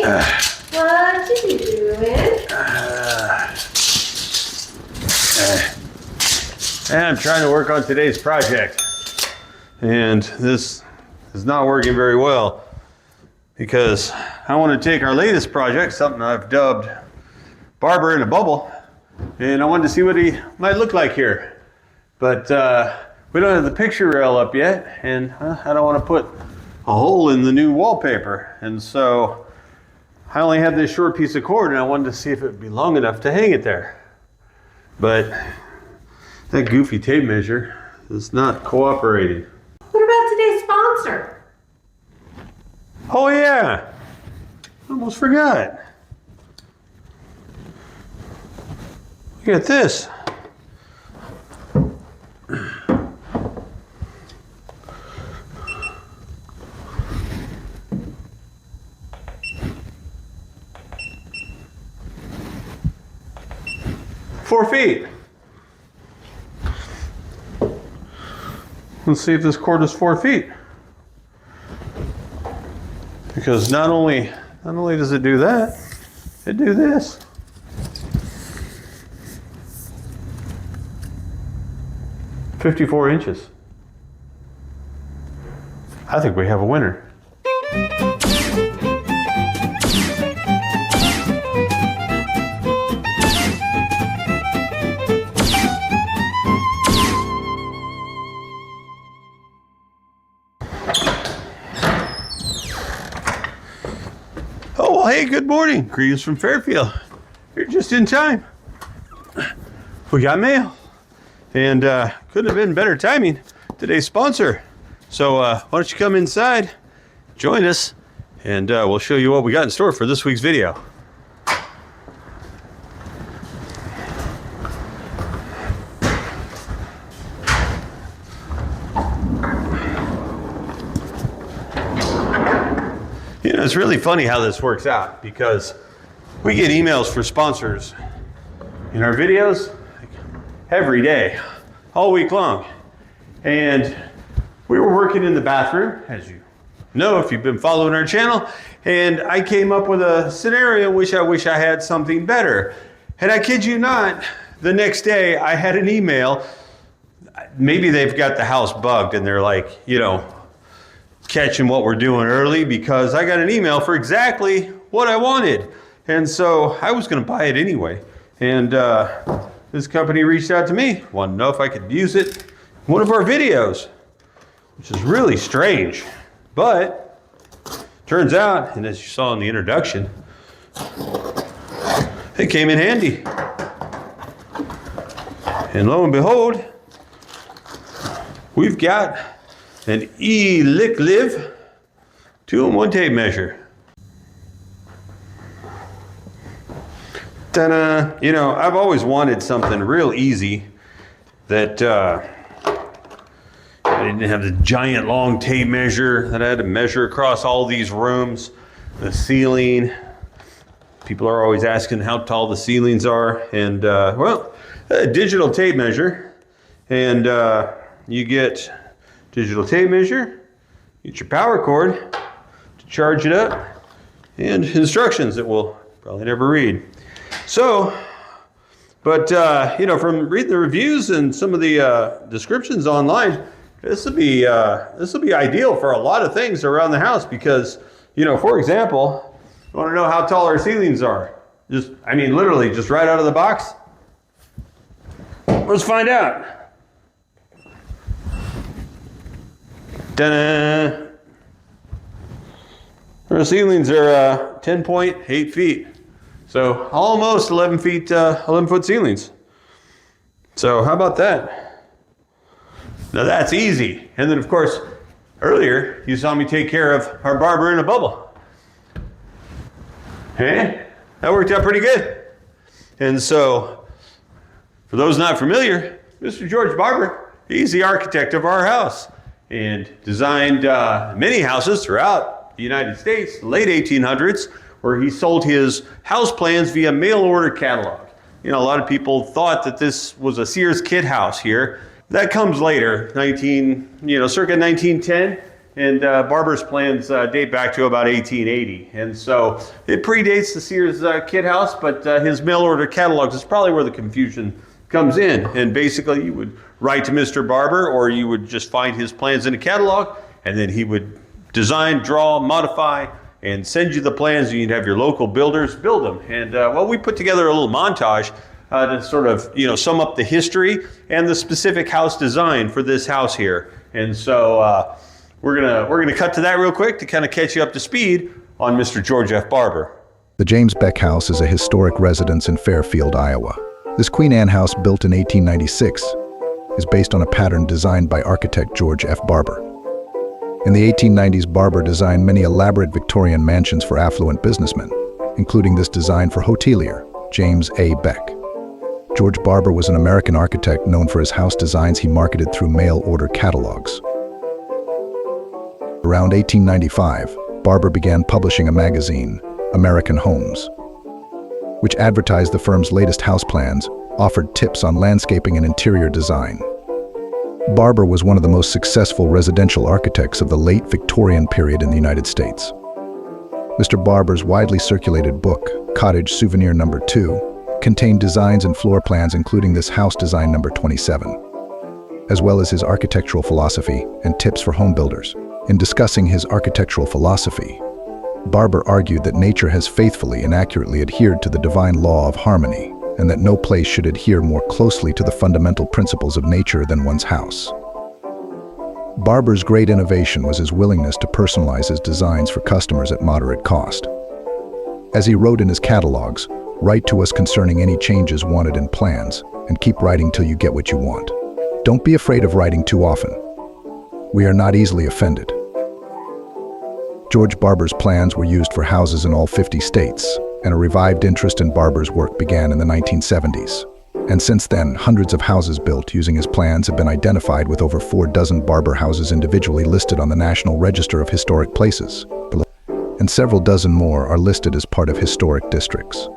What you doing? I'm trying to work on today's project. And this is not working very well because I want to take our latest project, something I've dubbed Barber in a Bubble, and I wanted to see what he might look like here. But we don't have the picture rail up yet, and I don't want to put a hole in the new wallpaper. And so I only have this short piece of cord, and I wanted to see if it would be long enough to hang it there. But that goofy tape measure is not cooperating. What about today's sponsor? Oh yeah, almost forgot. Look at this. Four feet. Let's see if this cord is 4 feet. Because not only does it do that, it do this. "54 inches. I think we have a winner. Oh, well, hey, good morning. Greetings from Fairfield. You're just in time. We got mail. And couldn't have been better timing. Today's sponsor. So why don't you come inside, join us, and we'll show you what we got in store for this week's video. You know, it's really funny how this works out because we get emails for sponsors in our videos every day, all week long. And we were working in the bathroom, as you know if you've been following our channel, and I came up with a scenario in which I wish I had something better. And I kid you not, the next day I had an email. Maybe they've got the house bugged and they're like, you know, catching what we're doing early, because I got an email for exactly what I wanted. And so I was going to buy it anyway. And this company reached out to me, wanted to know if I could use it in one of our videos, which is really strange. But turns out, and as you saw in the introduction, it came in handy. And lo and behold, we've got an Elikliv 2-in-1 tape measure. Ta-da! You know, I've always wanted something real easy that I didn't have the giant long tape measure that I had to measure across all these rooms, the ceiling. People are always asking how tall the ceilings are, and well, a digital tape measure, and you get digital tape measure, get your power cord to charge it up, and instructions that we'll probably never read. So, but you know, from reading the reviews and some of the descriptions online, this will be ideal for a lot of things around the house because, you know, for example, you want to know how tall our ceilings are. Just, I mean, literally, just right out of the box. Let's find out. Ta-da! Our ceilings are 10.8 feet. So almost 11 feet, 11 foot ceilings. So how about that? Now that's easy. And then of course, earlier you saw me take care of our Barber in a Bubble. Hey, that worked out pretty good. And so, for those not familiar, Mr. George Barber, he's the architect of our house and designed many houses throughout the United States, the late 1800s, where he sold his house plans via mail order catalog. You know, a lot of people thought that this was a Sears kit house here. That comes later, circa 1910. And Barber's plans date back to about 1880. And so it predates the Sears Kit House, but his mail order catalogs is probably where the confusion comes in. And basically you would write to Mr. Barber, or you would just find his plans in a catalog, and then he would design, draw, modify, and send you the plans, and you'd have your local builders build them. And well, we put together a little montage to sort of, sum up the history and the specific house design for this house here. And so we're gonna cut to that real quick to kind of catch you up to speed on Mr. George F. Barber. The James Beck House is a historic residence in Fairfield, Iowa. This Queen Anne house, built in 1896, is based on a pattern designed by architect George F. Barber. In the 1890s, Barber designed many elaborate Victorian mansions for affluent businessmen, including this design for hotelier James A. Beck. George Barber was an American architect known for his house designs he marketed through mail order catalogs. Around 1895, Barber began publishing a magazine, American Homes, which advertised the firm's latest house plans, offered tips on landscaping and interior design. Barber was one of the most successful residential architects of the late Victorian period in the United States. Mr. Barber's widely circulated book, Cottage Souvenir No. 2, contained designs and floor plans including this house design number 27, as well as his architectural philosophy and tips for home builders. In discussing his architectural philosophy, Barber argued that nature has faithfully and accurately adhered to the divine law of harmony, and that no place should adhere more closely to the fundamental principles of nature than one's house. Barber's great innovation was his willingness to personalize his designs for customers at moderate cost. As he wrote in his catalogs, "Write to us concerning any changes wanted in plans, and keep writing till you get what you want. Don't be afraid of writing too often. We are not easily offended." George Barber's plans were used for houses in all 50 states, and a revived interest in Barber's work began in the 1970s. And since then, hundreds of houses built using his plans have been identified, with over 4 dozen Barber houses individually listed on the National Register of Historic Places, and several dozen more are listed as part of historic districts.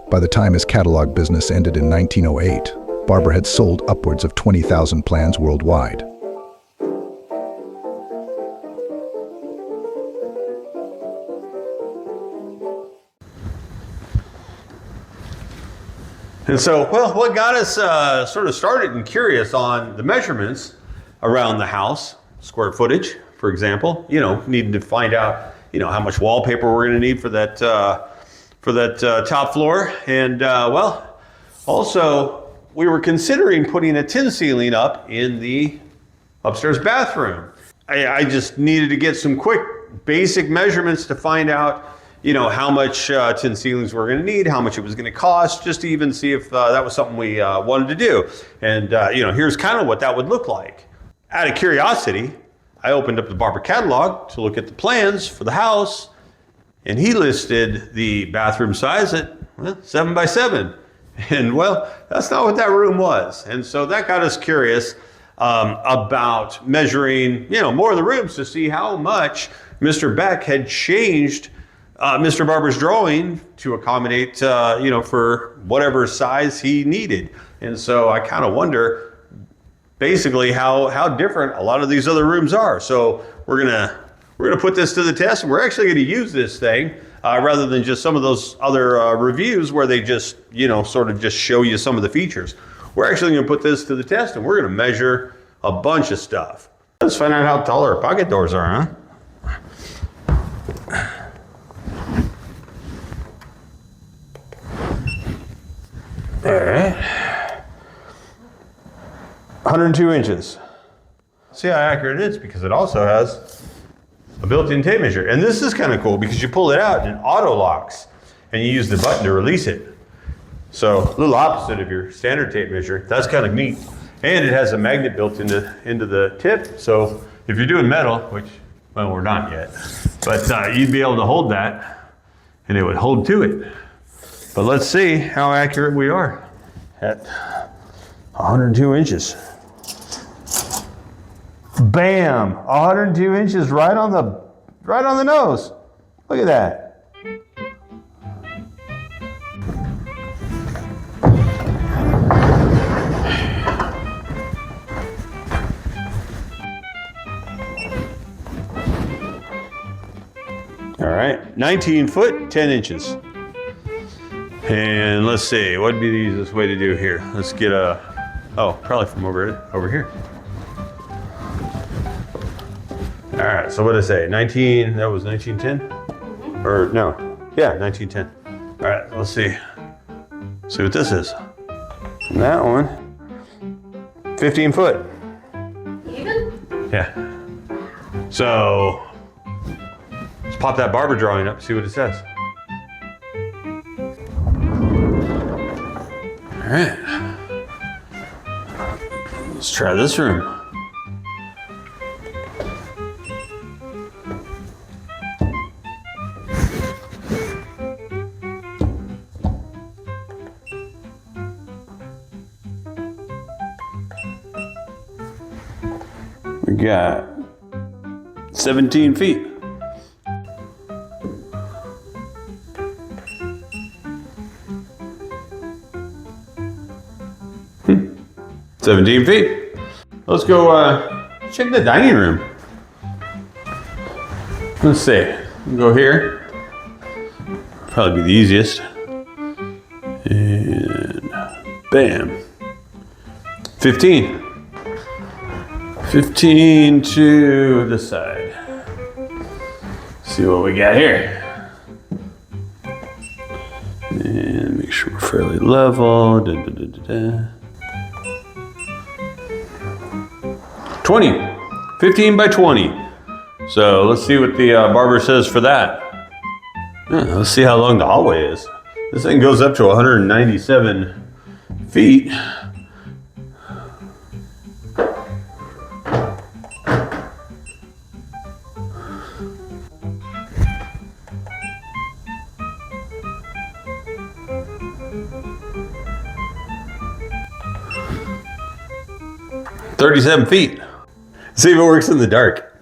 By the time his catalog business ended in 1908, Barber had sold upwards of 20,000 plans worldwide. And so, well, what got us sort of started and curious on the measurements around the house, square footage, for example, needing to find out, how much wallpaper we're going to need for that top floor. And well, also we were considering putting a tin ceiling up in the upstairs bathroom. I just needed to get some quick basic measurements to find out how much tin ceilings we're going to need, how much it was going to cost, just to even see if that was something we wanted to do. And, here's kind of what that would look like. Out of curiosity, I opened up the Barber catalog to look at the plans for the house, and he listed the bathroom size at 7 by 7. And well, that's not what that room was. And so that got us curious about measuring, more of the rooms to see how much Mr. Beck had changed Mr. Barber's drawing to accommodate, for whatever size he needed. And so I kind of wonder basically how different a lot of these other rooms are. So we're gonna put this to the test, and we're actually going to use this thing rather than just some of those other reviews where they just, sort of just show you some of the features. We're actually going to put this to the test, and we're going to measure a bunch of stuff. Let's find out how tall our pocket doors are, huh? All right, 102 inches. See how accurate it is, because it also has a built-in tape measure. And this is kind of cool because you pull it out and it auto locks, and you use the button to release it. So a little opposite of your standard tape measure. That's kind of neat. And it has a magnet built into the tip. So if you're doing metal, which, well, we're not yet, but you'd be able to hold that and it would hold to it. But let's see how accurate we are at 102 inches. Bam! 102 inches right on the nose. Look at that. All right, 19 foot, 10 inches. And let's see, what would be the easiest way to do here? Let's get probably from over here. All right, so what did I say? 19, that was 1910? Or no, yeah, 1910. All right, let's see. See what this is. And that one, 15 foot. Even? Yeah. So, let's pop that Barber drawing up, see what it says. All right. Let's try this room. We got 17 feet. Hmm. 17 feet. Let's go check the dining room. Let's see. We'll go here. Probably be the easiest. And bam. 15. 15 to the side. See what we got here. And make sure we're fairly level. 20. 15 by 20. So let's see what the Barber says for that. Yeah, let's see how long the hallway is. This thing goes up to 197 feet. $37 feet. See if it works in the dark.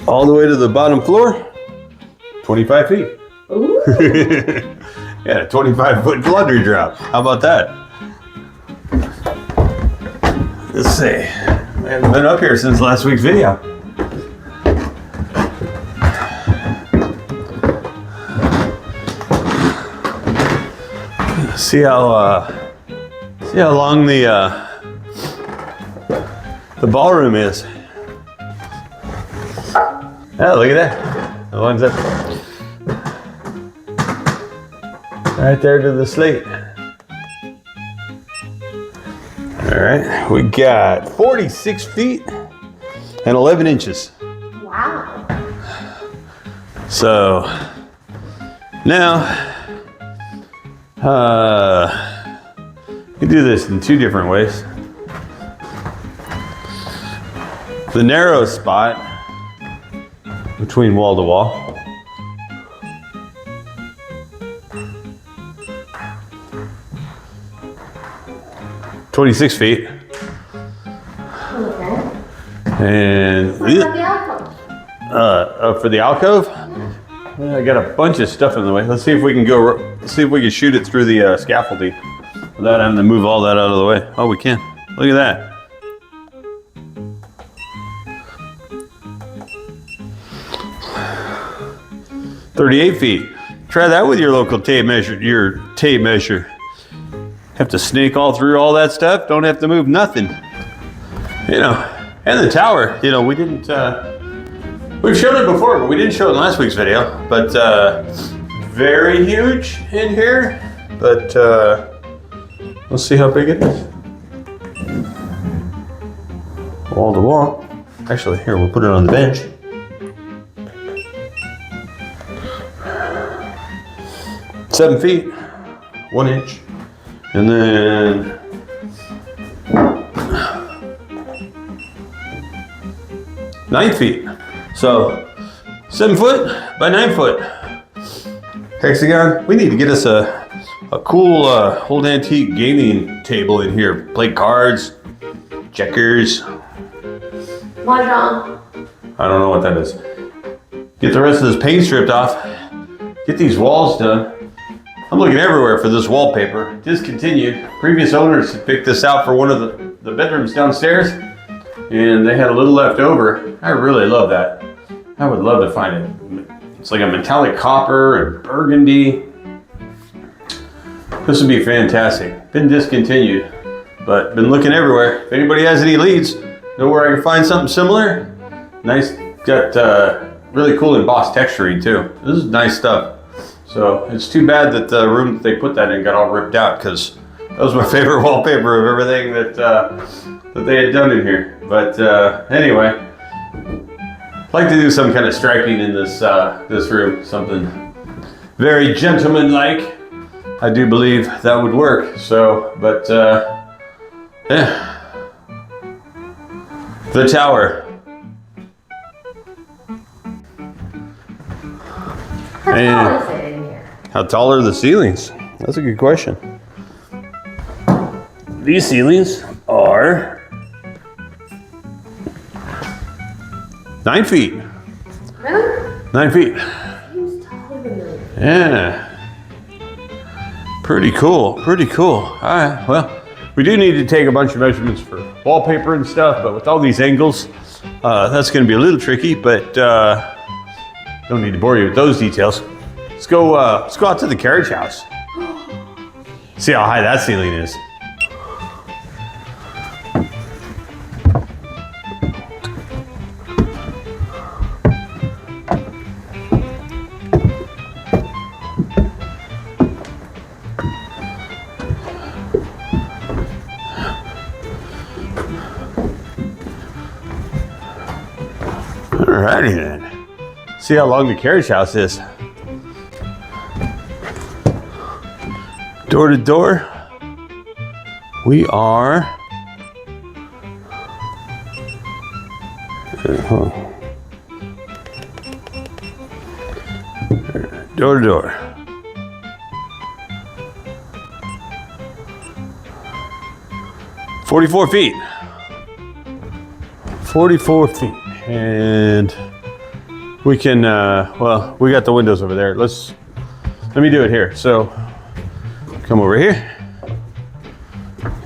All the way to the bottom floor, 25 feet. Ooh. Yeah, a 25-foot laundry drop. How about that? Let's see. I haven't been up here since last week's video. See how long the ballroom is. Oh, look at that. It lines up right there to the slate. All right, we got 46 feet and 11 inches. Wow. So now, you do this in two different ways. The narrow spot between wall to wall. $26 feet. Okay. And What about the alcove? for the alcove, I got a bunch of stuff in the way. Let's see if we can see if we can shoot it through the scaffolding without having to move all that out of the way. Oh, we can. Look at that. $38 feet. Try that with your local tape measure. Have to snake all through all that stuff. Don't have to move nothing. You know, and the tower. You know, we didn't. We've shown it before, but we didn't show it in last week's video. But very huge in here. But let's see how big it is. Wall to wall. Actually, here we'll put it on the bench. $7 feet, 1 inch, and then 9 feet. So 7 foot by 9 foot. Hexagon. We need to get us a cool old antique gaming table in here. Play cards, checkers. Mahjong. I don't know what that is. Get the rest of this paint stripped off. Get these walls done. I'm looking everywhere for this wallpaper. Discontinued. Previous owners had picked this out for one of the bedrooms downstairs, and they had a little left over. I really love that. I would love to find it. It's like a metallic copper and burgundy. This would be fantastic. Been discontinued, but been looking everywhere. If anybody has any leads, know where I can find something similar? Nice, got really cool embossed texturing too. This is nice stuff. So it's too bad that the room that they put that in got all ripped out, because that was my favorite wallpaper of everything that they had done in here. But anyway, I'd like to do some kind of striping in this this room, something very gentleman-like. I do believe that would work. So, but yeah, the tower. How tall is it in here? How tall are the ceilings? That's a good question. These ceilings are 9 feet. Really? 9 feet. Seems taller than me. Yeah. Pretty cool. Pretty cool. All right. Well, we do need to take a bunch of measurements for wallpaper and stuff, but with all these angles, that's going to be a little tricky, but don't need to bore you with those details. Let's go out to the carriage house. See how high that ceiling is. Alrighty then. See how long the carriage house is. Door to door, we are door to door. 44 feet. 44 feet. And we can, well, we got the windows over there. Let me do it here. So come over here.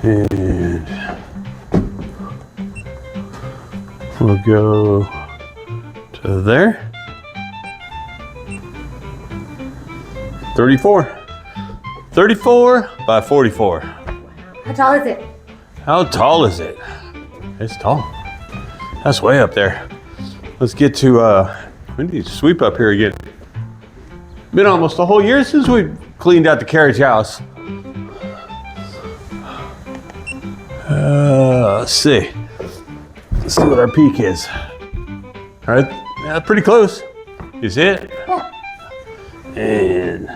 And we'll go to there. 34. 34 by 44. How tall is it? How tall is it? It's tall. That's way up there. Let's get to, we need to sweep up here again. Been almost a whole year since we cleaned out the carriage house. Let's see. Let's see what our peak is. All right, yeah, pretty close. You see it? Yeah. And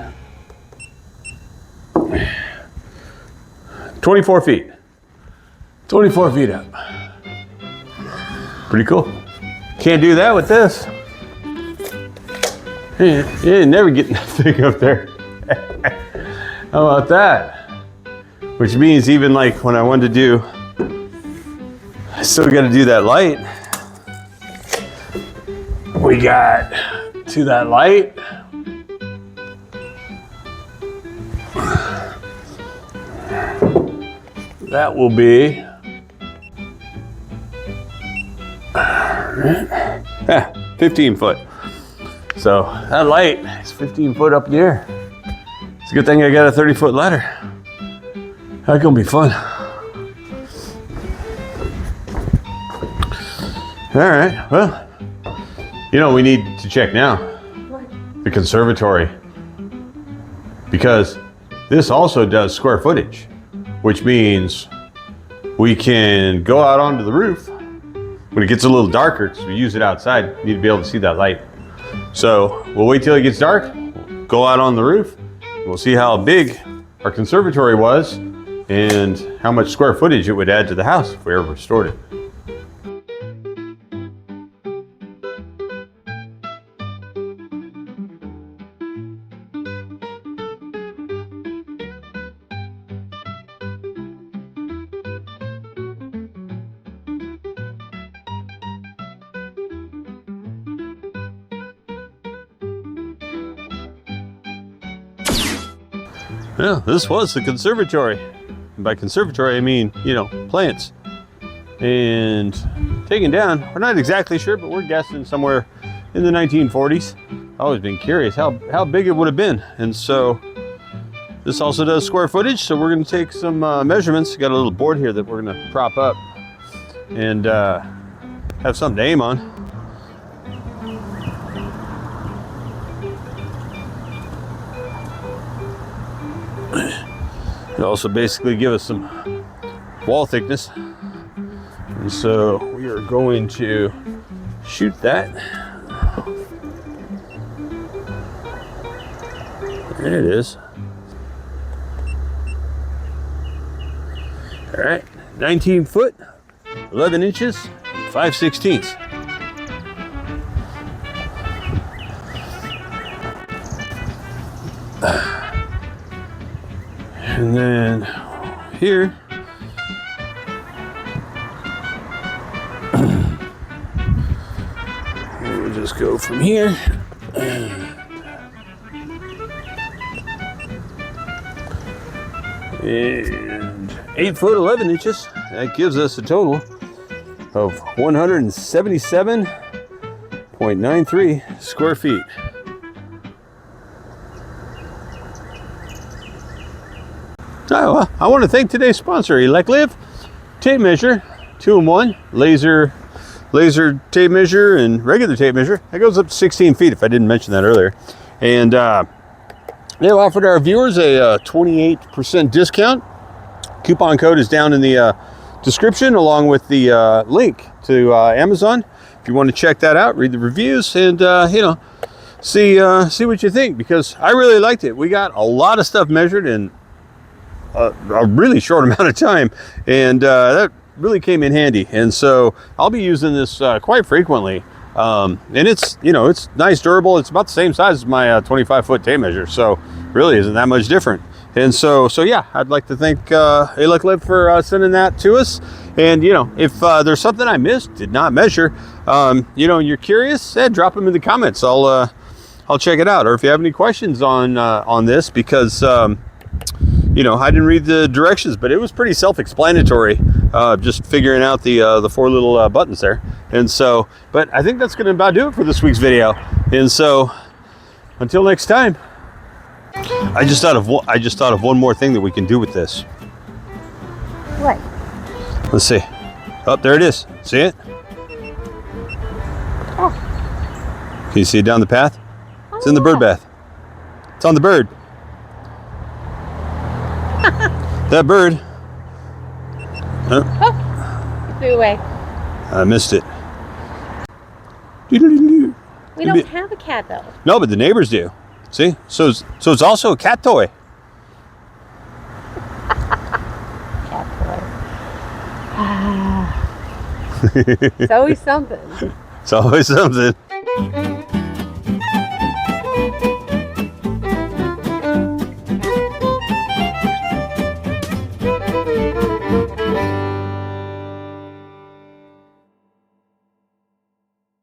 24 feet. 24 feet up. Pretty cool. Can't do that with this. You never get nothing up there. How about that? Which means even like when I wanted to do, I still got to do that light. We got to that light. That will be, yeah, 15 foot. So that light is 15 foot up in the air. It's a good thing I got a 30-foot ladder. That's gonna be fun. All right, well, you know, we need to check now. The conservatory. Because this also does square footage, which means we can go out onto the roof when it gets a little darker, because we use it outside. We need to be able to see that light. So we'll wait till it gets dark, we'll go out on the roof, we'll see how big our conservatory was and how much square footage it would add to the house if we ever restored it. Yeah, this was the conservatory. And by conservatory, I mean, you know, plants. And taken down, we're not exactly sure, but we're guessing somewhere in the 1940s. I've always been curious how big it would have been. And so this also does square footage. So we're going to take some measurements. Got a little board here that we're going to prop up and have something to aim on. It also basically give us some wall thickness. And so we are going to shoot that. There it is. All right, 19 foot, 11 inches, 5/16. And then here, we'll just go from here. And 8 foot 11 inches. That gives us a total of 177.93 square feet. Oh, well, I want to thank today's sponsor, Elikliv tape measure, 2-in-1, laser tape measure and regular tape measure. That goes up to 16 feet if I didn't mention that earlier. And they offered our viewers a 28% discount. Coupon code is down in the description along with the link to Amazon. If you want to check that out, read the reviews and you know, see what you think, because I really liked it. We got a lot of stuff measured in a really short amount of time, and that really came in handy. And so I'll be using this quite frequently. And it's, you know, it's nice, durable. It's about the same size as my 25-foot tape measure, so really isn't that much different. And so yeah, I'd like to thank Elikliv for sending that to us. And you know, if there's something I missed, did not measure, you know, and you're curious, drop them in the comments. I'll check it out. Or if you have any questions on this, because you know, I didn't read the directions, but it was pretty self-explanatory. Just figuring out the 4 little buttons there. And so, but I think that's going to about do it for this week's video. And so, until next time. I just thought of one more thing that we can do with this. What? Let's see. Oh, there it is. See it? Oh. Can you see it down the path? It's in the bird bath. It's on the bird. That bird. Oh, flew away. I missed it. We don't have a cat though. No, but the neighbors do. See? So it's also a cat toy. Cat toy. It's always something. It's always something.